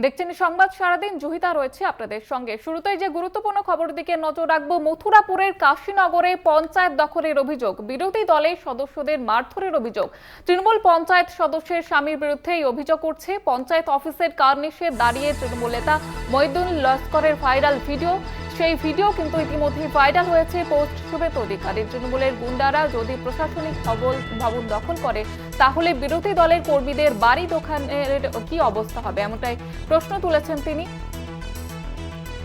দেখছেন সংবাদ সারাদিন, জহিতা রয়েছে আপনাদের সঙ্গে। শুরুতেই যে গুরুত্বপূর্ণ খবর দিকে নজর রাখবো। মথুরাপুরের কাশীনগরে পঞ্চায়েত দখলের অভিযোগ, বিরোধী দলের সদস্যদের মারধরের অভিযোগ। তৃণমূল পঞ্চায়েত সদস্যের স্বামীর বিরুদ্ধে এই অভিযোগ করছে পঞ্চায়েত অফিসের কার্নিশে দাঁড়িয়ে তৃণমূল নেতা মহিউদ্দিন লস্করের ভাইরাল ভিডিও। সেই ভিডিও কিন্তু ইতিমধ্যেই ভাইরাল হয়েছে। পোস্ট শুভেন্দু অধিকারী, তৃণমূলের গুন্ডারা যদি প্রশাসনিক ভবন দখল করে তাহলে বিরোধী দলের কর্মীদের বাড়ি দোকানের কি অবস্থা হবে, এমনটাই প্রশ্ন তুলেছেন তিনি।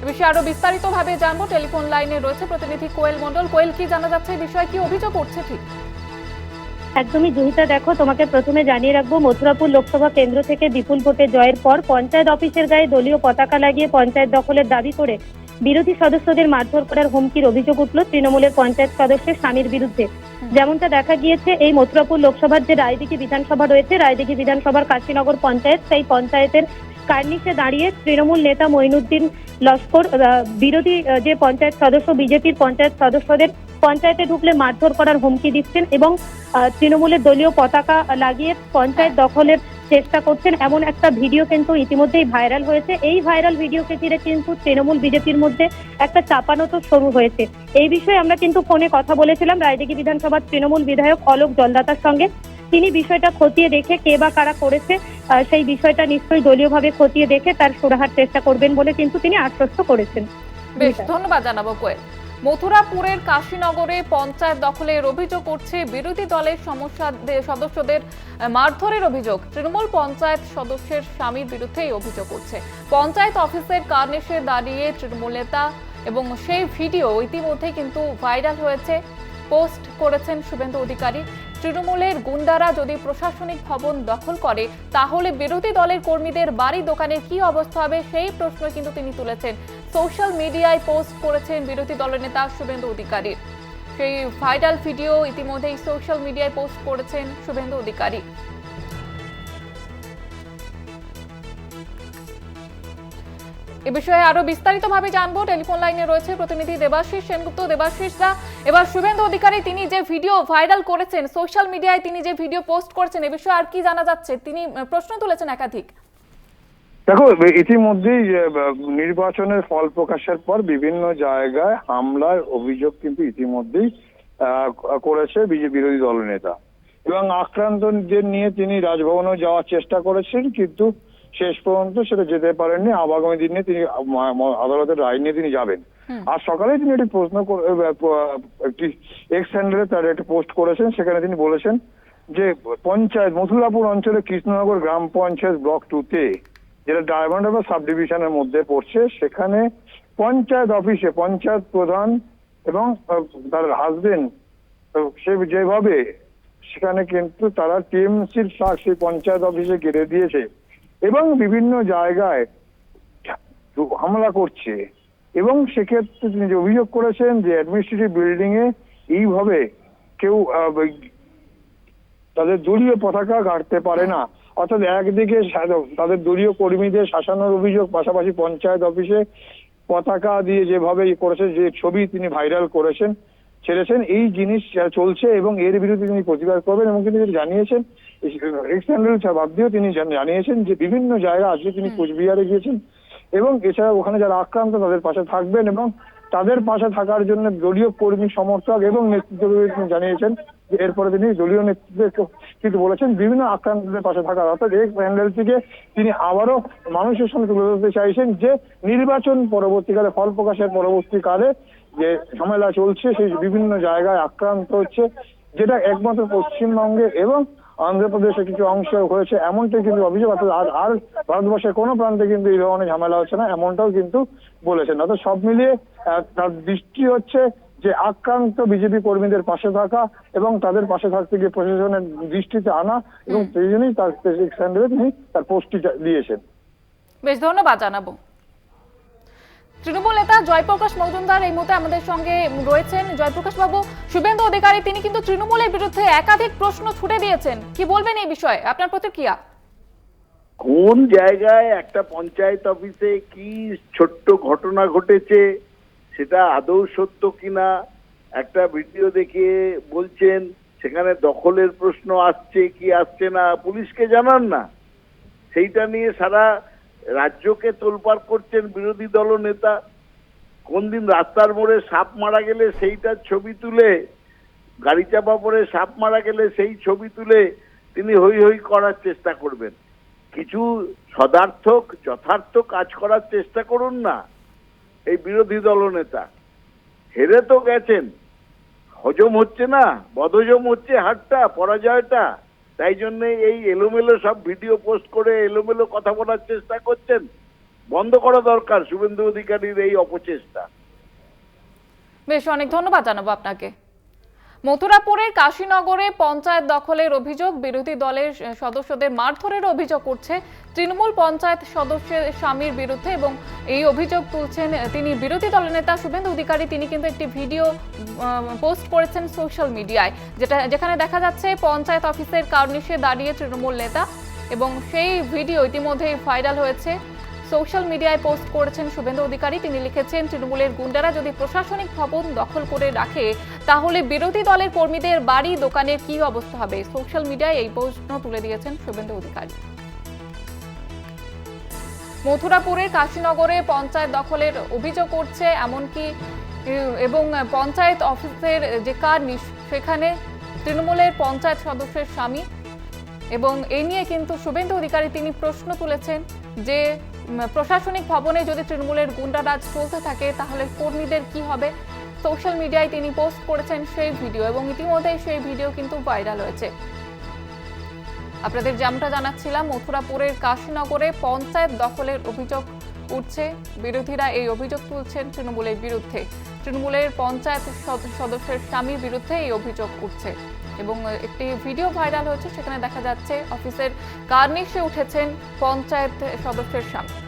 এ বিষয়ে আরো বিস্তারিতভাবে জানবো। টেলিফোন লাইনে রয়েছে প্রতিনিধি কোয়েল মণ্ডল। কোয়েল, কি জানা যাচ্ছে, এই বিষয়ে কি অভিযোগ করছে ঠিক? একদমই জহিতা, দেখো, তোমাকে প্রথমে জানিয়ে রাখবো, মথুরাপুর লোকসভা কেন্দ্র থেকে বিপুল ভোটে জয়ের পর পঞ্চায়েত অফিসের গায়ে দলীয় পতাকা লাগিয়ে পঞ্চায়েত দখলের দাবি করে বিরোধী সদস্যদের মারধর করার হুমকির অভিযোগ উঠল তৃণমূলের পঞ্চায়েত সদস্যের স্বামীর বিরুদ্ধে। যেমনটা দেখা গিয়েছে, এই মথুরাপুর লোকসভার যে রায়দিঘি বিধানসভা রয়েছে, রায়দিঘি বিধানসভার কাশীনগর পঞ্চায়েত, সেই পঞ্চায়েতের কার্নিশে দাঁড়িয়ে তৃণমূল নেতা মহিউদ্দিন লস্কর বিরোধী যে পঞ্চায়েত সদস্য, বিজেপির পঞ্চায়েত সদস্যদের পঞ্চায়েতে ঢুকলে মারধর করার হুমকি দিচ্ছেন এবং তৃণমূলের দলীয় পতাকা লাগিয়ে পঞ্চায়েত দখলের চেষ্টা করছেন, এমন একটা ভিডিও কিন্তু ইতিমধ্যেই ভাইরাল হয়েছে। এই ভাইরাল ভিডিওকে ঘিরে কিন্তু তৃণমূল বিজেপির মধ্যে একটা চাপানোতর শুরু হয়েছে। এই বিষয়ে আমরা কিন্তু ফোনে কথা বলেছিলাম রায়দিঘি বিধানসভার তৃণমূল বিধায়ক অলোক জলদাতার সঙ্গে। তিনি বিষয়টা খতিয়ে দেখে কে বা কারা করেছে সেই বিষয়টা নিশ্চয়ই দলীয়ভাবে খতিয়ে দেখে তার সুরাহার চেষ্টা করবেন বলে কিন্তু তিনি আশ্বস্ত করেছেন। বেশ, ধন্যবাদ জানাবো কোয়েল। মথুরাপুরের কাশীনগরে পঞ্চায়েত দখলের অভিযোগ করছে বিরোধী দলের সদস্যদের মারধরের অভিযোগ। তৃণমূল পঞ্চায়েত সদস্যের স্বামীর বিরুদ্ধে এই অভিযোগ করছে পঞ্চায়েত অফিসের কার্নিশে দাঁড়িয়ে তৃণমূল নেতা, এবং সেই ভিডিও ইতিমধ্যে কিন্তু ভাইরাল হয়েছে। পোস্ট করেছেন শুভেন্দু অধিকারী। তৃণমূলের গুন্ডারা যদি প্রশাসনিক ভবন দখল করে তাহলে বিরোধী দলের কর্মীদের বাড়ি দোকানের কি অবস্থা হবে, সেই প্রশ্ন কিন্তু তিনি তুলেছেন। সোশ্যাল মিডিয়ায় পোস্ট করেছেন বিরোধী দলের নেতা শুভেন্দু অধিকারী। সেই ভাইরাল ভিডিও ইতিমধ্যেই সোশ্যাল মিডিয়ায় পোস্ট করেছেন শুভেন্দু অধিকারী। এ বিষয়ে আরো বিস্তারিতভাবে জানবো। টেলিফোন লাইনে রয়েছে প্রতিনিধি দেবাশিস সেনগুপ্ত। দেবাশিস দা, এবার শুভেন্দু অধিকারী তিনি যে ভিডিও ভাইরাল করেছেন, সোশ্যাল মিডিয়ায় তিনি যে ভিডিও পোস্ট করেছেন, এ বিষয়ে আর কি জানা যাচ্ছে? তিনি প্রশ্ন তুলেছেন একাধিক। দেখো, ইতিমধ্যেই নির্বাচনের ফল প্রকাশের পর বিভিন্ন জায়গায় হামলার অভিযোগ কিন্তু ইতিমধ্যেই করেছে বিরোধী দলনেতা, এবং আক্রান্তদের নিয়ে তিনি রাজভবনেও যাওয়ার চেষ্টা করেছেন, কিন্তু শেষ পর্যন্ত সেটা যেতে পারেননি। আগামী দিনে তিনি আদালতের রায় নিয়ে তিনি যাবেন। আর সকালে তিনি একটি একটি এক্স হ্যান্ডেলে তার একটি পোস্ট করেছেন। সেখানে তিনি বলেছেন যে পঞ্চায়েত মথুরাপুর অঞ্চলে কৃষ্ণনগর গ্রাম পঞ্চায়েত ব্লক 2 তে, যেটা ডায়মন্ড হারবার সাব ডিভিশনের মধ্যে পড়ছে, সেখানে পঞ্চায়েত অফিসে পঞ্চায়েত প্রধান এবং তার হাজবেন্ড সে যেভাবে সেখানে কিন্তু তারা টিএমসির শাক সেই পঞ্চায়েত অফিসে ঘিরে দিয়েছে এবং বিভিন্ন জায়গায় হামলা করছে। এবং সেক্ষেত্রে তিনি যে অভিযোগ করেছেন যে অ্যাডমিনিস্ট্রেটিভ বিল্ডিং এ এইভাবে কেউ তাদের দলীয় পতাকা গাড়তে পারে না, অর্থাৎ একদিকে তাদের দলীয় কর্মীদের শাসানোর অভিযোগ, পাশাপাশি পঞ্চায়েত অফিসে পতাকা দিয়ে যেভাবে করেছে, যে ছবি তিনি ভাইরাল করেছেন ছেড়েছেন, এই জিনিস চলছে এবং এর বিরুদ্ধে তিনি প্রতিবাদ করবেন। এবং তিনি জানিয়েছেন, বাদ দিয়েও তিনি জানিয়েছেন যে বিভিন্ন জায়গা আজকে তিনি কোচবিহারে গিয়েছেন এবং এছাড়া ওখানে যারা আক্রান্ত তাদের পাশে থাকবেন এবং তাদের পাশে থাকার জন্য দলীয় কর্মী সমর্থক এবং নেতৃত্ব তিনি জানিয়েছেন যে এরপরে তিনি দলীয় নেতৃত্বকে কিন্তু বলেছেন বিভিন্ন আক্রান্তদের পাশে থাকার। অর্থাৎ এই প্যান্ডেল থেকে তিনি আবারও মানুষের সামনে তুলে ধরতে চাইছেন যে নির্বাচন পরবর্তীকালে, ফল প্রকাশের পরবর্তীকালে যে ঝামেলা চলছে, সেই বিভিন্ন জায়গায় আক্রান্ত হচ্ছে, যেটা একমাত্র পশ্চিমবঙ্গে এবং অন্ধ্রপ্রদেশে কিছু অংশ হয়েছে, এমনটাই কিন্তু অভিযোগ। অর্থাৎ আর ভারতবর্ষের কোনো প্রান্তে কিন্তু এই ধরনের ঝামেলা হচ্ছে না, এমনটাও কিন্তু বলেছেন। অর্থাৎ সব মিলিয়ে তার দৃষ্টি হচ্ছে যে আক্রান্ত বিজেপি কর্মীদের পাশে থাকা এবং তাদের পাশে থাকতে গিয়ে প্রশাসনের দৃষ্টিতে আনা, এবং সেই জন্যই তার তিনি তার পোস্টটি দিয়েছেন। বেশ, ধন্যবাদ জানাবো। তৃণমূল নেতা জয়প্রকাশ মজুমদার এই মুহূর্তে আমাদের সঙ্গে রয়েছেন। জয়প্রকাশ বাবু, শুভেন্দু অধিকারী তিনি কিন্তু তৃণমূলের বিরুদ্ধে একাধিক প্রশ্ন ছুড়ে দিয়েছেন, কি বলবেন এই বিষয়ে? আপনার প্রতিক্রিয়া? কোন জায়গায় একটা পঞ্চায়েত অফিসে কি ছোট্ট ঘটনা ঘটেছে সেটা আদৌ সত্য কিনা একটা ভিডিও দেখে বলছেন, সেখানে দখলের প্রশ্ন আসছে কি আসছে না পুলিশকে জানান না, সেইটা নিয়ে সারা রাজ্যকে তোলপাড় করছেন বিরোধী দলনেতা। কোন দিন রাস্তার মোড়ে সাপ মারা গেলে সেইটার ছবি তুলে, গাড়ি চাপা পড়ে সাপ মারা গেলে সেই ছবি তুলে তিনি হই হই করার চেষ্টা করবেন। কিছু সদার্থক যথার্থ কাজ করার চেষ্টা করুন না। এই বিরোধী দলনেতা হেরে তো গেছেন, হজম হচ্ছে না, বদহজম হচ্ছে হারটা, পরাজয়টা। তাই জন্য এই এলোমেলো সব ভিডিও পোস্ট করে এলোমেলো কথা বলার চেষ্টা করছেন। বন্ধ করা দরকার শুভেন্দু অধিকারীর এই অপচেষ্টা। বেশ, অনেক ধন্যবাদ জানাবো আপনাকে। মথুরাপুরের কাশীনগরে পঞ্চায়েত দখলের অভিযোগ, বিরোধী দলের সদস্যদের মারধরের অভিযোগ করছে তৃণমূল পঞ্চায়েত সদস্যের স্বামীর বিরুদ্ধে এবং এই অভিযোগ তুলছেন তিনি বিরোধী দলের নেতা শুভেন্দু অধিকারী। তিনি কিন্তু একটি ভিডিও পোস্ট করেছেন সোশ্যাল মিডিয়ায়, যেখানে দেখা যাচ্ছে পঞ্চায়েত অফিসের কার্নিশে দাঁড়িয়ে তৃণমূল নেতা, এবং সেই ভিডিও ইতিমধ্যেই ভাইরাল হয়েছে। সোশ্যাল মিডিয়ায় পোস্ট করেছেন শুভেন্দু অধিকারী। তিনি লিখেছেন, তৃণমূলের গুন্ডারা যদি প্রশাসনিক ভবন দখল করে রাখে তাহলে বিরোধী দলের কর্মীদের বাড়ি দোকানের কি অবস্থা হবে। সোশ্যাল মিডিয়ায় এই প্রশ্ন তুলে দিয়েছেন শুভেন্দু অধিকারী। মথুরাপুরের কাশীনগরে পঞ্চায়েত দখলের অভিযোগ করছে এমনকি, এবং পঞ্চায়েত অফিসের যে কার্নিশ সেখানে তৃণমূলের পঞ্চায়েত সদস্যের স্বামী, এবং এই নিয়ে কিন্তু শুভেন্দু অধিকারী তিনি প্রশ্ন তুলেছেন যে প্রশাসনিক ভবনে যদি তৃণমূলের গুন্ডারাজ চলতে থাকে তাহলে কর্মীদের কি হবে। সোশ্যাল মিডিয়ায় তিনি পোস্ট করেছেন সেই ভিডিও, এবং ইতিমধ্যেই সেই ভিডিও কিন্তু ভাইরাল হয়েছে। আপনাদের যেমনটা জানাচ্ছিলাম, মথুরাপুরের কাশীনগরে পঞ্চায়েত দখলের অভিযোগ উঠছে। বিরোধীরা এই অভিযোগ তুলছেন তৃণমূলের বিরুদ্ধে। তৃণমূলের পঞ্চায়েত সদস্যের স্বামীর বিরুদ্ধে এই অভিযোগ উঠছে, এবং একটি ভিডিও ভাইরাল হয়েছে, সেখানে দেখা যাচ্ছে অফিসের কার্নিশে উঠেছেন পঞ্চায়েত সদস্যের স্বামী।